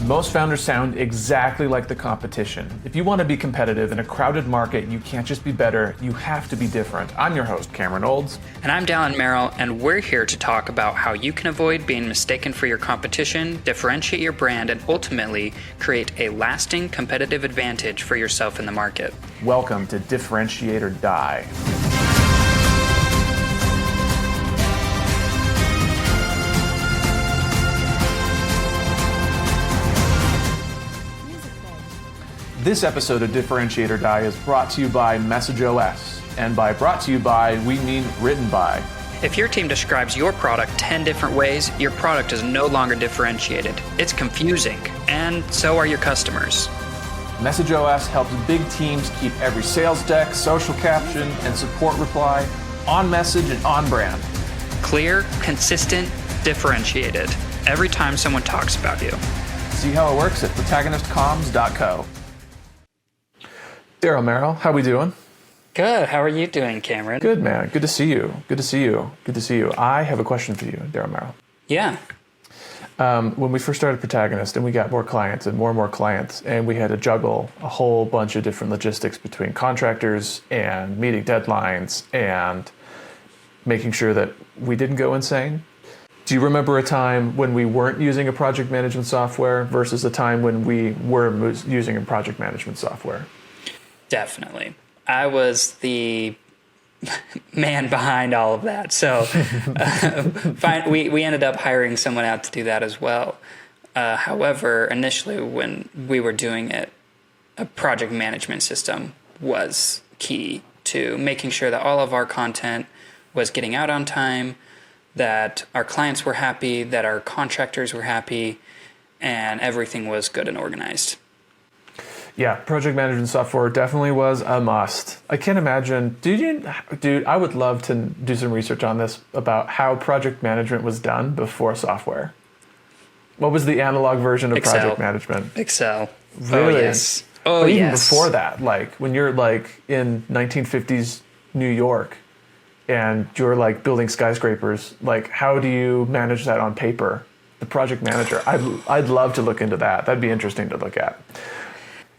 Most founders sound exactly like the competition. If you want to be competitive in a crowded market, you can't just be better, you have to be different. I'm your host, Cameron Olds. And I'm Dallin Merrill, and we're here to talk about how you can avoid being mistaken for your competition, differentiate your brand, and ultimately create a lasting competitive advantage for yourself in the market. Welcome to Differentiate or Die. This episode of Differentiate or Die is brought to you by MessageOS. And by brought to you by, we mean written by. If your team describes your product 10 different ways, your product is no longer differentiated. It's confusing, and so are your customers. MessageOS helps big teams keep every sales deck, social caption, and support reply on message and on brand. Clear, consistent, differentiated. Every time someone talks about you. See how it works at protagonistcomms.co. Daryl Merrill, how we doing? Good. How are you doing, Cameron? Good, man. Good to see you. Good to see you. Good to see you. I have a question for you, Daryl Merrill. Yeah. When we first started Protagonist and we got more clients and more clients, and we had to juggle a whole bunch of different logistics between contractors and meeting deadlines and making sure that we didn't go insane. Do you remember a time when we weren't using a project management software versus a time when we were using a project management software? Definitely. I was the man behind all of that. So we ended up hiring someone out to do that as well. However, initially when we were doing it, a project management system was key to making sure that all of our content was getting out on time, that our clients were happy, that our contractors were happy, and everything was good and organized. Yeah, project management software definitely was a must. I can't imagine. Dude, I would love to do some research on this about how project management was done before software. What was the analog version of Excel. Project management? Excel. Really? Oh, yes. Oh, but even yes. before that, like when you're like in 1950s New York and you're like building skyscrapers, like how do you manage that on paper? The project manager. I'd love to look into that. That'd be interesting to look at.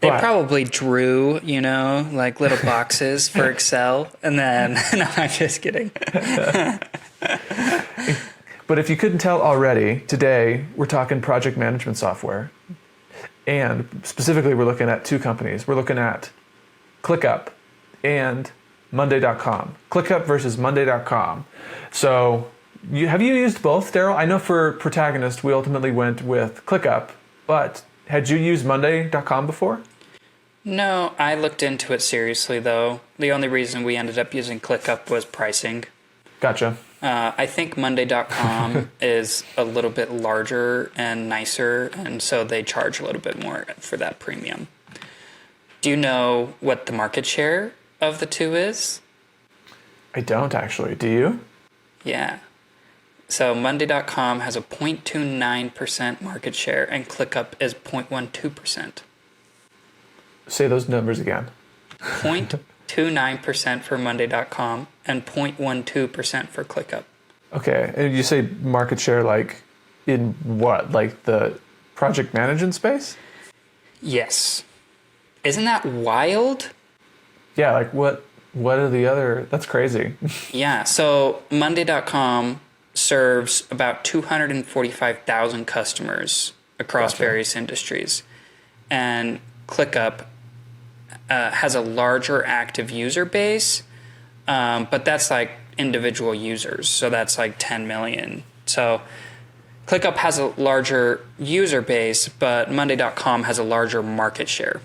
They probably drew, like little boxes for Excel, and then, no, I'm just kidding. But if you couldn't tell already, today we're talking project management software. And specifically, we're looking at two companies. We're looking at ClickUp and Monday.com. ClickUp versus Monday.com. So have you used both, Daryl? I know for Protagonist, we ultimately went with ClickUp, but had you used Monday.com before? No, I looked into it seriously, though. The only reason we ended up using ClickUp was pricing. Gotcha. I think Monday.com is a little bit larger and nicer, and so they charge a little bit more for that premium. Do you know what the market share of the two is? I don't actually. Do you? Yeah. So Monday.com has a 0.29% market share, and ClickUp is 0.12%. Say those numbers again. 0.29% for Monday.com and 0.12% for ClickUp. Okay, and you say market share like in what? Like the project management space? Yes. Isn't that wild? Yeah, like what are the other? That's crazy. Yeah, so Monday.com serves about 245,000 customers across various industries. And ClickUp has a larger active user base, but that's like individual users. So that's like 10 million. So ClickUp has a larger user base, but Monday.com has a larger market share.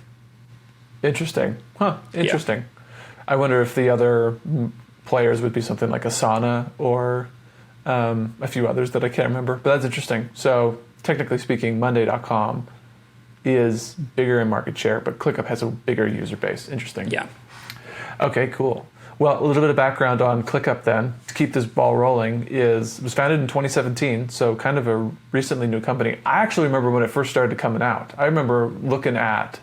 Interesting. Huh, interesting. Yeah. I wonder if the other players would be something like Asana or a few others that I can't remember, but that's interesting. So technically speaking, Monday.com is bigger in market share, but ClickUp has a bigger user base. Interesting. Yeah. Okay, cool. Well, a little bit of background on ClickUp then, to keep this ball rolling, it was founded in 2017, so kind of a recently new company. I actually remember when it first started coming out. I remember looking at,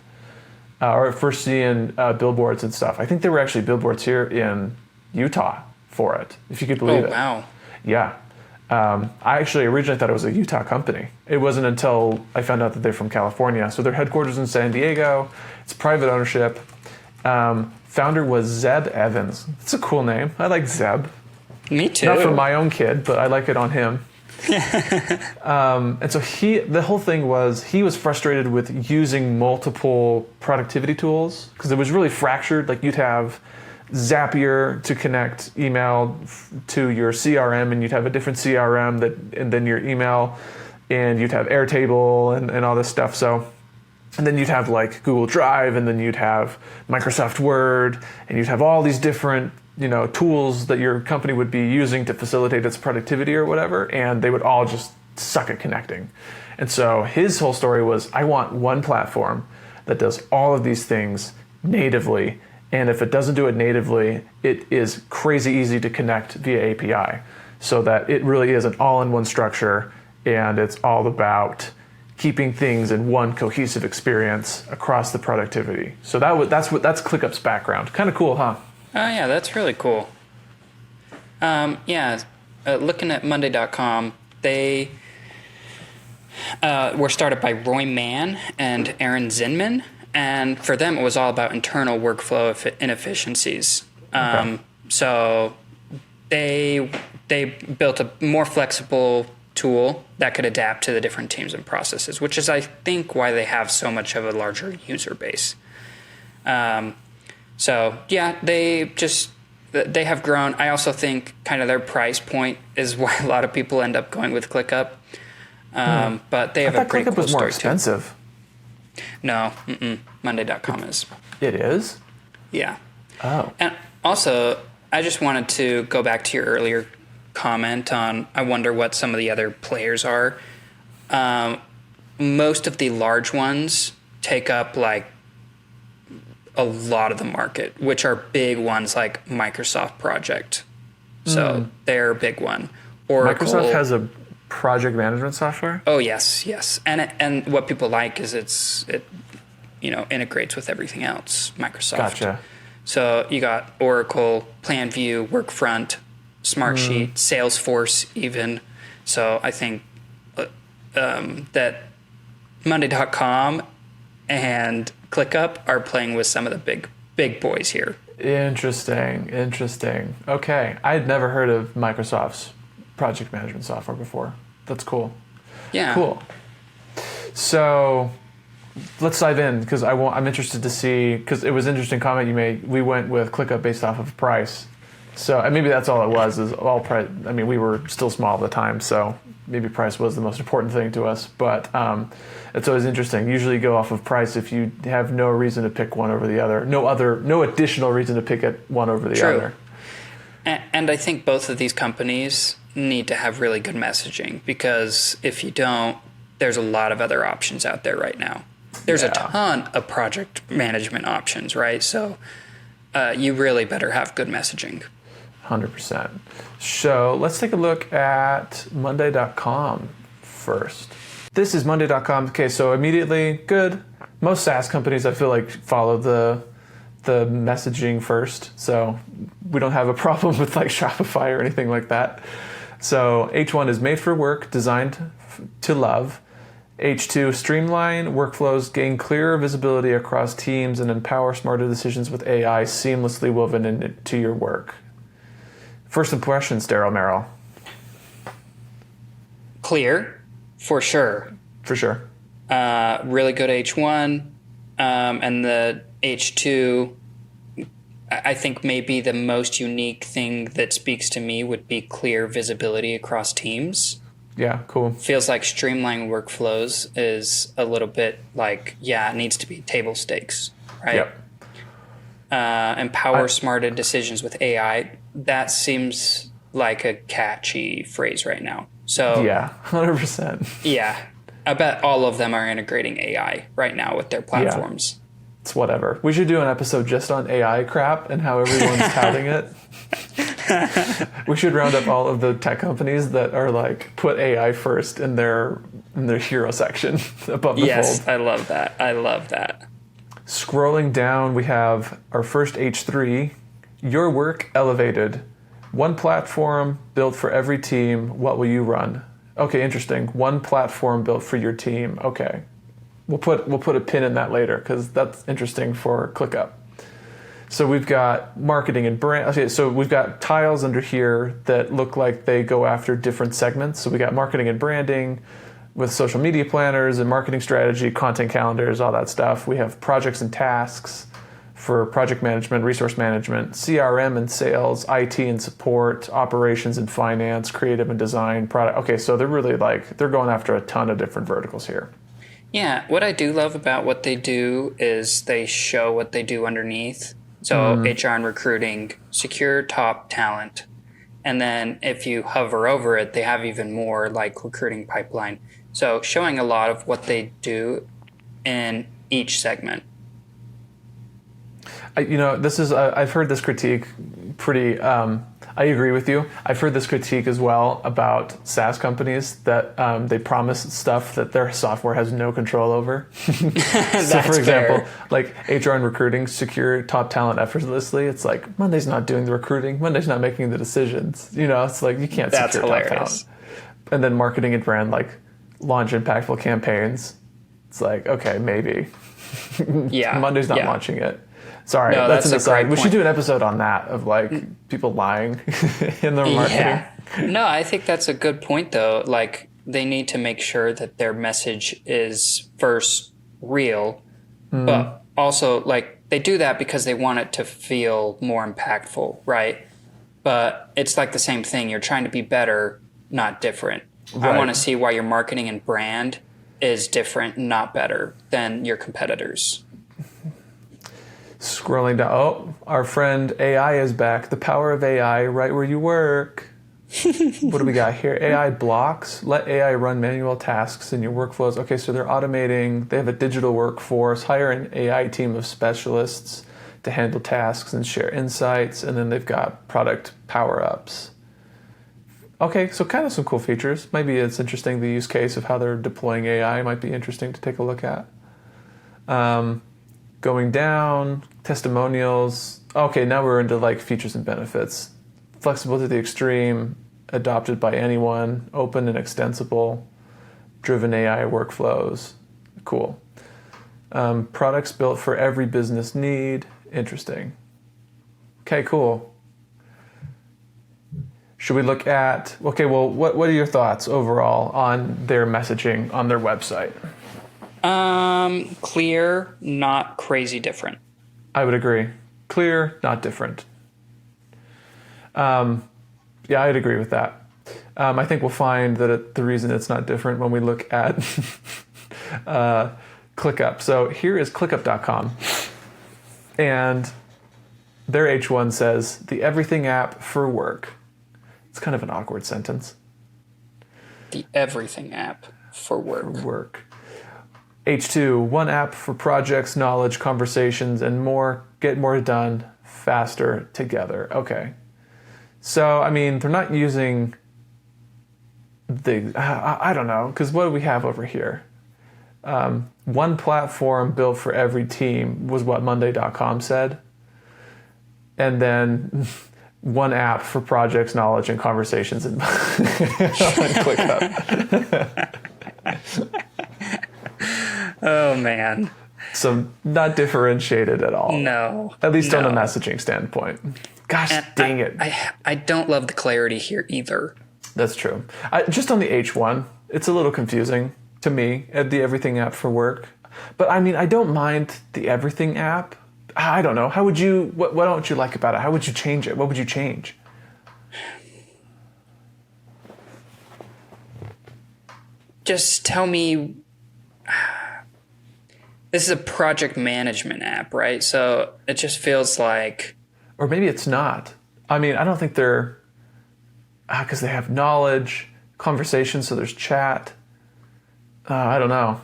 or first seeing billboards and stuff. I think there were actually billboards here in Utah for it, if you could believe it. Oh, wow. Yeah. I actually originally thought it was a Utah company. It wasn't until I found out that they're from California. So their headquarters in San Diego. It's private ownership. Founder was Zeb Evans. It's a cool name. I like Zeb. Me too. Not for my own kid, but I like it on him. And so the whole thing was he was frustrated with using multiple productivity tools because it was really fractured. Like you'd have Zapier to connect email to your CRM, and you'd have a different CRM and then your email, and you'd have Airtable and all this stuff. So, and then you'd have like Google Drive, and then you'd have Microsoft Word, and you'd have all these different tools that your company would be using to facilitate its productivity or whatever, and they would all just suck at connecting. And so his whole story was, I want one platform that does all of these things natively, and if it doesn't do it natively, it is crazy easy to connect via API, so that it really is an all-in-one structure, and it's all about keeping things in one cohesive experience across the productivity. So that's ClickUp's background. Kind of cool, huh? Oh, yeah, that's really cool. Looking at Monday.com, they were started by Roy Mann and Aaron Zinman, and for them it was all about internal workflow inefficiencies. Okay. So they built a more flexible tool that could adapt to the different teams and processes, which is, I think, why they have so much of a larger user base. So yeah, they have grown. I also think kind of their price point is why a lot of people end up going with ClickUp. But they have a pretty ClickUp cool was more story expensive. too. No, Monday.com is. It is? Yeah. Oh. And also, I just wanted to go back to your earlier comment on, I wonder what some of the other players are. Most of the large ones take up like a lot of the market, which are big ones like Microsoft Project. So they're a big one. Oracle. Microsoft has a project management software? Oh, yes. And what people like is it integrates with everything else, Microsoft. Gotcha. So you got Oracle, PlanView, Workfront, Smartsheet, Salesforce even. So I think that Monday.com and ClickUp are playing with some of the big boys here. Interesting. Okay. I had never heard of Microsoft's project management software before. That's cool. Yeah. Cool. So let's dive in, because I'm interested to see, because it was an interesting comment you made. We went with ClickUp based off of price. So and maybe that's all it was, is all price. I mean, we were still small at the time, so maybe price was the most important thing to us. But it's always interesting. Usually you go off of price if you have no reason to pick one over the other. No additional reason to pick one over the other. And I think both of these companies need to have really good messaging, because if you don't, there's a lot of other options out there right now. There's a ton of project management options, right? So you really better have good messaging. 100%. So let's take a look at Monday.com first. This is Monday.com. Okay, so immediately, good. Most SaaS companies, I feel like, follow the messaging first. So we don't have a problem with like Shopify or anything like that. So H1 is made for work, designed to love. H2, streamline workflows, gain clearer visibility across teams, and empower smarter decisions with AI seamlessly woven into your work. First impressions, Merrill. Clear, for sure. For sure. Really good H1, and the H2, I think maybe the most unique thing that speaks to me would be clear visibility across teams. Yeah, cool. Feels like streamlining workflows is a little bit like, it needs to be table stakes, right? Yep. Empower smarter decisions with AI. That seems like a catchy phrase right now. So yeah, 100%. Yeah, I bet all of them are integrating AI right now with their platforms. Yeah. It's whatever. We should do an episode just on AI crap and how everyone's touting it. We should round up all of the tech companies that are like put AI first in their hero section above the fold. Yes, I love that. Scrolling down, we have our first H3, your work elevated, One platform built for every team. What will you run? Okay, interesting. One platform built for your team. Okay. We'll put a pin in that later because that's interesting for ClickUp. So we've got marketing and brand. Okay, so we've got tiles under here that look like they go after different segments. So we got marketing and branding with social media planners and marketing strategy, content calendars, all that stuff. We have projects and tasks for project management, resource management, CRM and sales, IT and support, operations and finance, creative and design, product. Okay, so they're really they're going after a ton of different verticals here. Yeah, what I do love about what they do is they show what they do underneath. So HR and recruiting, secure top talent. And then if you hover over it, they have even more like recruiting pipeline. So showing a lot of what they do in each segment. I've heard this critique pretty, I agree with you. I've heard this critique as well about SaaS companies that they promise stuff that their software has no control over. So for example, fair. like HR and recruiting, secure top talent effortlessly. It's like Monday's not doing the recruiting. Monday's not making the decisions. It's like you can't That's secure top hilarious. talent. And then marketing and brand, like launch impactful campaigns. It's like, okay, maybe. Yeah. Monday's not yeah. launching it. Sorry, No, that's an that's a great aside. We should point. do an episode on that of people lying in their marketing. Yeah. No, I think that's a good point though. Like they need to make sure that their message is first real, but also like they do that because they want it to feel more impactful, right? But it's like the same thing. You're trying to be better, not different. Right. I want to see why your marketing and brand is different, not better than your competitors. Scrolling down. Oh, our friend AI is back. The power of AI right where you work. What do we got here? AI blocks. Let AI run manual tasks in your workflows. Okay, so they're automating. They have a digital workforce. Hire an AI team of specialists to handle tasks and share insights. And then they've got product power-ups. Okay, so kind of some cool features. Maybe it's interesting, the use case of how they're deploying AI might be interesting to take a look at. Going down, testimonials. Okay, now we're into like features and benefits. Flexible to the extreme, adopted by anyone, open and extensible, driven AI workflows. Cool. Products built for every business need. Interesting. Okay, cool. Should we look at, okay, well, what are your thoughts overall on their messaging on their website? Clear, not crazy different. I would agree. Clear, not different. Yeah, I'd agree with that. I think we'll find that the reason it's not different when we look at ClickUp. So here is ClickUp.com. And their H1 says, the everything app for work. It's kind of an awkward sentence. The everything app for work. Work. H2, one app for projects, knowledge, conversations, and more. Get more done faster together. Okay. So, I mean, they're not using I don't know, because what do we have over here? One platform built for every team was what Monday.com said. And then one app for projects, knowledge, and conversations and ClickUp. Oh, man. So not differentiated at all. No. At least on no. a messaging standpoint. Gosh, And dang it. I don't love the clarity here either. That's true. Just on the H1, it's a little confusing to me, the everything app for work. But I mean, I don't mind the everything app. I don't know. How would you, what don't you like about it? How would you change it? What would you change? Just tell me. This is a project management app, right? So it just feels like. Or maybe it's not. I mean, I don't think they're, because they have knowledge, conversation, so there's chat. I don't know.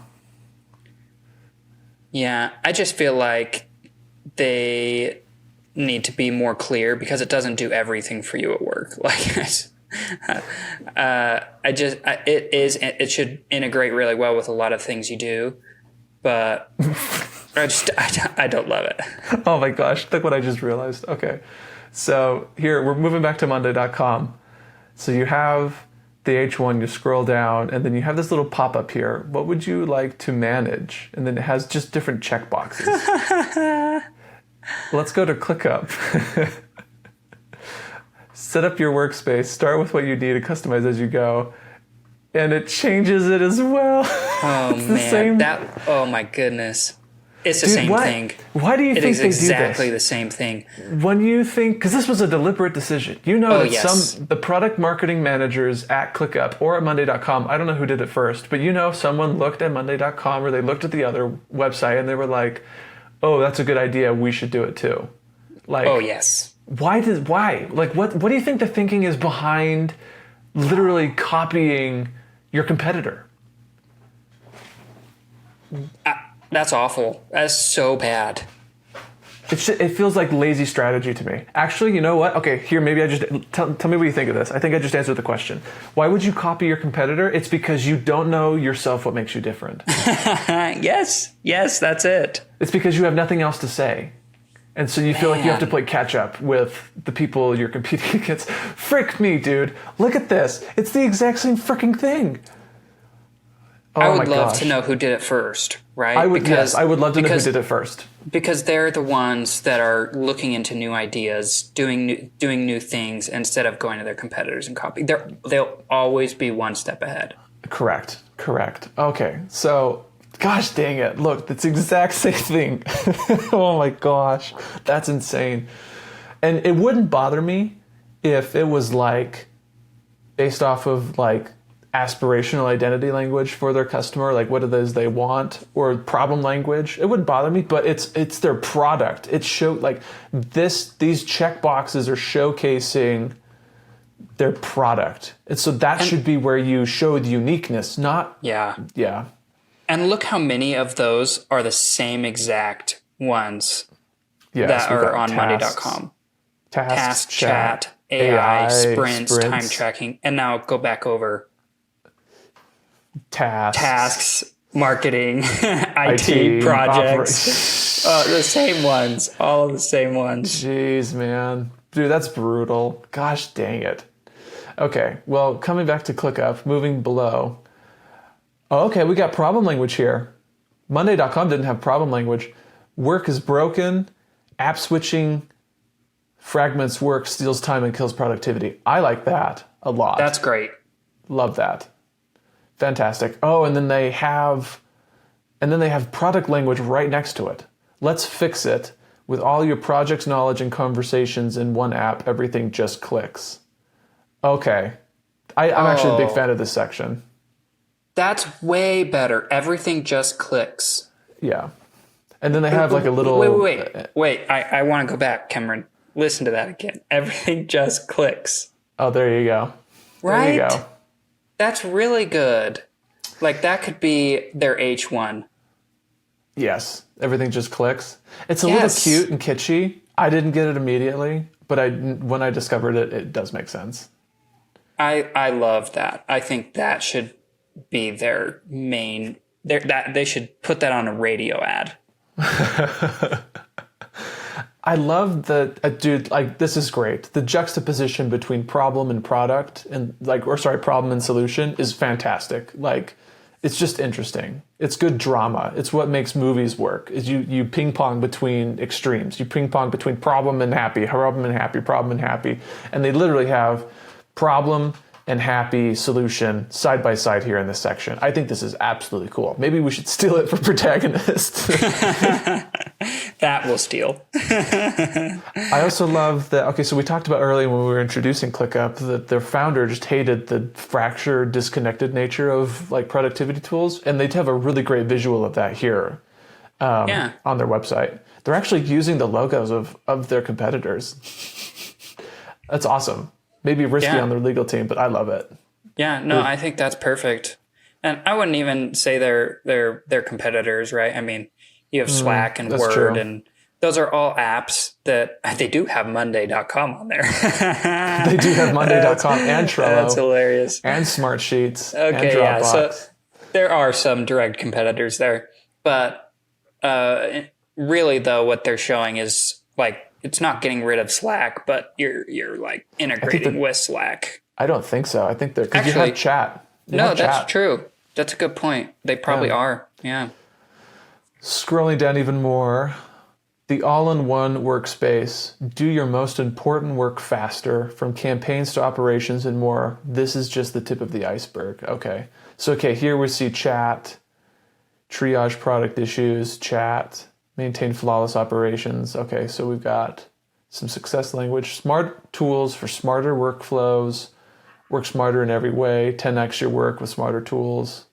Yeah, I just feel like they need to be more clear because it doesn't do everything for you at work. Like, it should integrate really well with a lot of things you do, but I don't love it. Oh my gosh, look what I just realized. Okay. So here, we're moving back to Monday.com. So you have the H1, you scroll down, and then you have this little pop-up here. What would you like to manage? And then it has just different checkboxes. Let's go to ClickUp. Set up your workspace, start with what you need, and customize as you go. And it changes it as well. Oh, man. Oh, my goodness. It's the same thing. Why do you think they do this? It is exactly the same thing. When you think, because this was a deliberate decision. You know that the product marketing managers at ClickUp or at Monday.com, I don't know who did it first, but you know someone looked at Monday.com or they looked at the other website and they were like, oh, that's a good idea. We should do it too. Like, oh, yes. Why? Like, what do you think the thinking is behind literally copying your competitor? That's awful. That's so bad. It feels like lazy strategy to me. Actually, you know what? Okay, here, maybe tell me what you think of this. I think I just answered the question. Why would you copy your competitor? It's because you don't know yourself what makes you different. Yes, that's it. It's because you have nothing else to say. And so you feel like you have to play catch up with the people you're competing against. Frick me, dude. Look at this. It's the exact same fricking thing. Oh, I would love to know who did it first, right? I would love to know who did it first. Because they're the ones that are looking into new ideas, doing new things instead of going to their competitors and copying. They'll always be one step ahead. Correct. Okay, so, gosh dang it. Look, it's the exact same thing. Oh my gosh, that's insane. And it wouldn't bother me if it was like based off of like aspirational identity language for their customer, like what it is they want, or problem language. It wouldn't bother me, but it's their product. These check boxes are showcasing their product. And so that should be where you show the uniqueness, not... Yeah. And look how many of those are the same exact ones that are on Monday.com. Task, chat, AI, sprints, time tracking, and now go back over tasks, marketing, IT projects. The same ones, all the same ones. Jeez, man. Dude, that's brutal. Gosh dang it. Okay, well, coming back to ClickUp, moving below. Oh, okay, we got problem language here. Monday.com didn't have problem language. Work is broken. App switching fragments work, steals time, and kills productivity. I like that a lot. That's great. Love that. Fantastic. Oh, and then they have product language right next to it. Let's fix it. With all your projects, knowledge, and conversations in one app, everything just clicks. Okay. I'm actually a big fan of this section. That's way better. Everything just clicks. Yeah. And then they have like a little... Wait. I want to go back, Cameron. Listen to that again. Everything just clicks. Oh, there you go. Right? There you go. That's really good. Like, that could be their H1. Yes. Everything just clicks. It's a little cute and kitschy. I didn't get it immediately, but when I discovered it, it does make sense. I love that. I think that should be their main... they should put that on a radio ad. I love dude, like, this is great. The juxtaposition between problem and product problem and solution is fantastic. Like, it's just interesting. It's good drama. It's what makes movies work, is you ping pong between extremes. You ping pong between problem and happy, problem and happy, problem and happy. And they literally have problem and happy solution side by side here in this section. I think this is absolutely cool. Maybe we should steal it for protagonist. That will steal. I also love that. Okay, so we talked about earlier when we were introducing ClickUp that their founder just hated the fractured, disconnected nature of like productivity tools, and they have a really great visual of that here on their website. They're actually using the logos of their competitors. That's awesome. Maybe risky on their legal team, but I love it. Yeah, no, I think that's perfect. And I wouldn't even say they're competitors, right? I mean, you have Slack and Word, true. And those are all apps that they do have Monday.com on there. They do have Monday.com and Trello. That's hilarious. And Smartsheets and Dropbox. Yeah, so there are some direct competitors there. But really, though, what they're showing is like it's not getting rid of Slack, but you're like integrating with Slack. I don't think so. I think they're, because you have chat. That's true. That's a good point. They probably are. Yeah. Scrolling down even more, the all-in-one workspace. Do your most important work faster, from campaigns to operations and more. This is just the tip of the iceberg. Okay. So, here we see chat, triage product issues, chat, maintain flawless operations. Okay, so we've got some success language, smart tools for smarter workflows, work smarter in every way, 10x your work with smarter tools.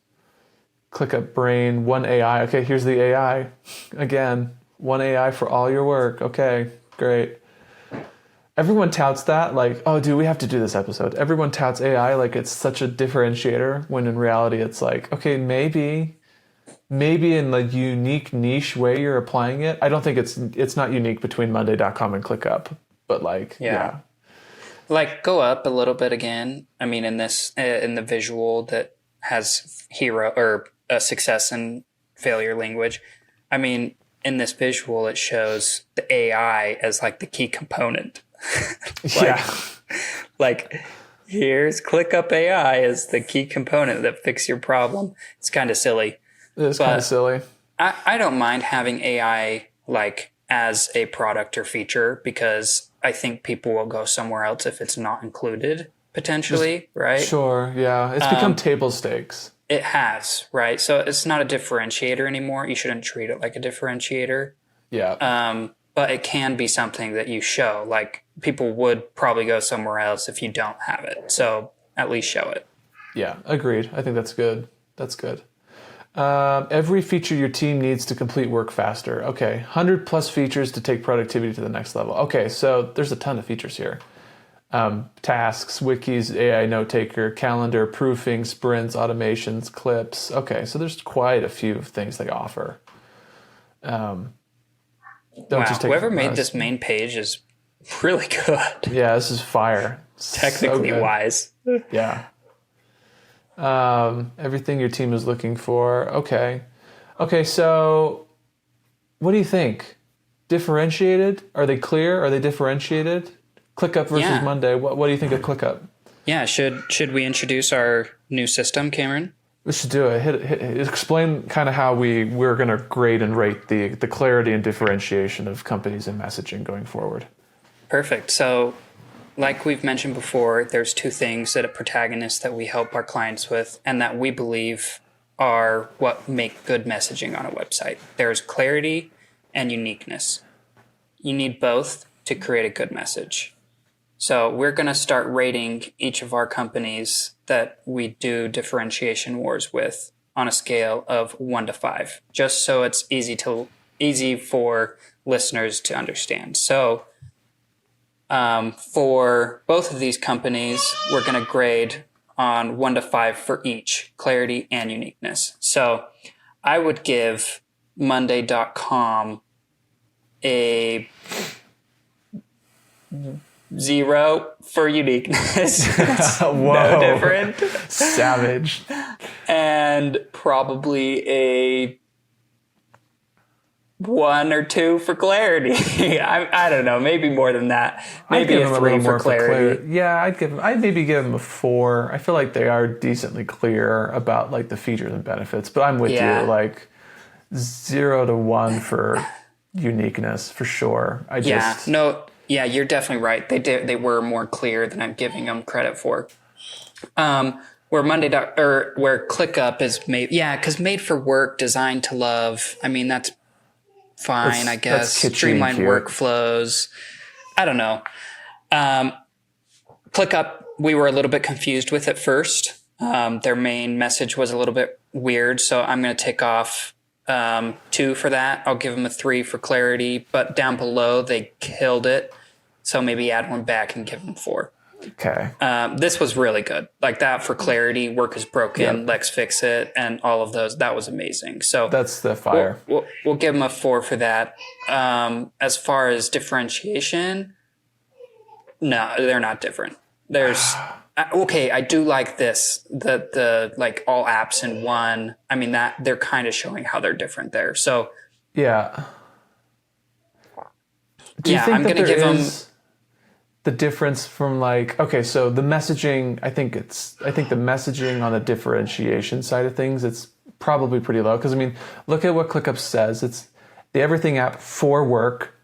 ClickUp Brain, one AI. Okay, here's the AI. Again, one AI for all your work. Okay, great. Everyone touts that like, oh, dude, we have to do this episode. Everyone touts AI like it's such a differentiator, when in reality it's like, okay, maybe in the unique niche way you're applying it. I don't think it's not unique between Monday.com and ClickUp, but like, yeah. Like, go up a little bit again. I mean, in the visual that has hero or a success and failure language. I mean, in this visual, it shows the AI as like the key component. Like, here's ClickUp AI as the key component that fix your problem. It's kind of silly. It's kind of silly. I don't mind having AI like as a product or feature, because I think people will go somewhere else if it's not included, potentially, right? Sure, yeah. It's become table stakes. It has, right? So it's not a differentiator anymore. You shouldn't treat it like a differentiator. Yeah. But it can be something that you show. Like, people would probably go somewhere else if you don't have it. So at least show it. Yeah, agreed. I think that's good. That's good. Every feature your team needs to complete work faster. Okay, 100 plus features to take productivity to the next level. Okay, so there's a ton of features here. Tasks, wikis, AI note taker, calendar, proofing, sprints, automations, clips. Okay, so there's quite a few things they offer. Whoever made this main page is really good. Yeah, this is fire. Technically wise. Yeah. Everything your team is looking for. Okay, so what do you think? Differentiated? Are they clear? Are they differentiated? ClickUp versus Monday. What do you think of ClickUp? Yeah, should we introduce our new system, Cameron? We should do it. Explain kind of how we're going to grade and rate the clarity and differentiation of companies and messaging going forward. Perfect. So, like we've mentioned before, there's two things that are protagonists that we help our clients with, and that we believe are what make good messaging on a website. There's clarity and uniqueness. You need both to create a good message. So we're going to start rating each of our companies that we do differentiation wars with on a scale of 1 to 5, just so it's easy for listeners to understand. So for both of these companies, we're going to grade on 1 to 5 for each, clarity and uniqueness. So I would give Monday.com a 0 for uniqueness. No different. Savage. And probably a 1 or 2 for clarity. I don't know, maybe more than that. Maybe a 3 for clarity. Yeah, I'd maybe give them a 4. I feel like they are decently clear about like the features and benefits, but I'm with you, like 0 to 1 for uniqueness for sure. You're definitely right. They were more clear than I'm giving them credit for. Where where ClickUp is made, because made for work, designed to love. I mean, that's fine, I guess. Streamlined workflows. I don't know. ClickUp, we were a little bit confused with at first. Their main message was a little bit weird, so I'm going to take off 2 for that. I'll give them a 3 for clarity, but down below they killed it. So maybe add 1 back and give them 4. Okay. This was really good. Like that for clarity, work is broken, let's fix it, and all of those. That was amazing. So that's the fire. We'll give them a 4 for that. As far as differentiation, no, they're not different. There's okay, I do like this. The like all apps in one. I mean, that they're kind of showing how they're different there. So yeah. Do you Yeah, think I'm that gonna there give them. is the difference from like, okay, so the messaging, I think the messaging on the differentiation side of things, it's probably pretty low. Because I mean, look at what ClickUp says. It's the everything app for work,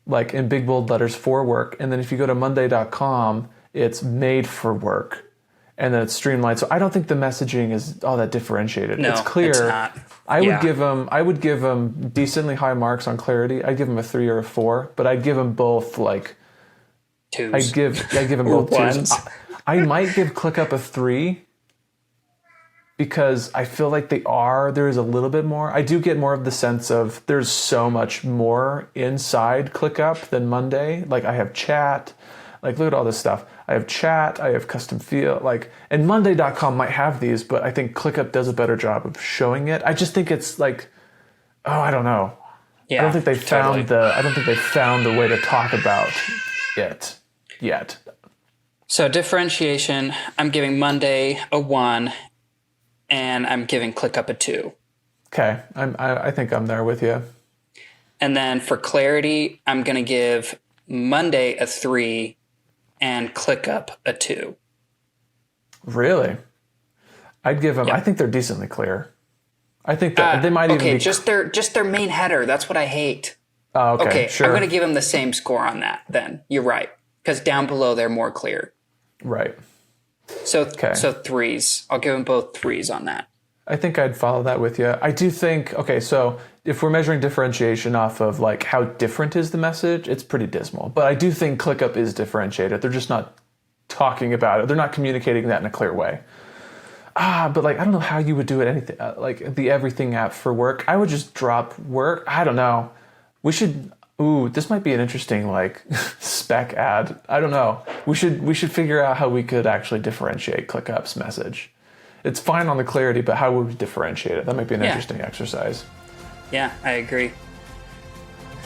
like in big bold letters for work. And then if you go to monday.com, it's made for work. And then it's streamlined. So I don't think the messaging is all that differentiated. No, it's clear. it's not. I Yeah. would give them decently high marks on clarity. I'd give them a 3 or a 4, but I'd give them both like Twos. I'd give them Or both 2s. ones. I might give ClickUp a 3 because I feel like there is a little bit more. I do get more of the sense of there's so much more inside ClickUp than Monday. Like I have chat, like look at all this stuff. I have chat, I have custom field, like, and monday.com might have these, but I think ClickUp does a better job of showing it. I just think it's like, oh, I don't know. Yeah, I don't think they totally. found the way to talk about it yet. So differentiation, I'm giving Monday a 1, and I'm giving ClickUp a 2. Okay, I think I'm there with you. And then for clarity, I'm going to give Monday a 3 and ClickUp a 2. Really? I'd give them. Yep. I think they're decently clear. I think that they might even be. just their main header. That's what I hate. Oh, okay, Okay, sure. I'm going to give them the same score on that. Then you're right, because down below they're more clear. Right. So 3s. I'll give them both 3s on that. I think I'd follow that with you. I do think. Okay, so if we're measuring differentiation off of like how different is the message, it's pretty dismal. But I do think ClickUp is differentiated. They're just not talking about it. They're not communicating that in a clear way. But like I don't know how you would do it. Anything like the everything app for work. I would just drop work. I don't know. We should. Ooh, this might be an interesting like spec ad. I don't know. We should figure out how we could actually differentiate ClickUp's message. It's fine on the clarity, but how would we differentiate it? That might be an interesting exercise. Yeah, I agree.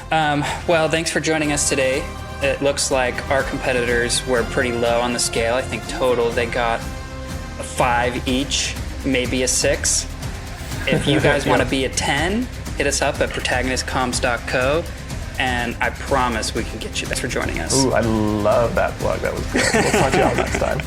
Well, thanks for joining us today. It looks like our competitors were pretty low on the scale. I think total they got a 5 each, maybe a 6. If you guys want to be a 10, hit us up at protagonistcomms.co, and I promise we can get you. Thanks for joining us. Ooh, I love that plug. That was good. We'll talk to y'all next time.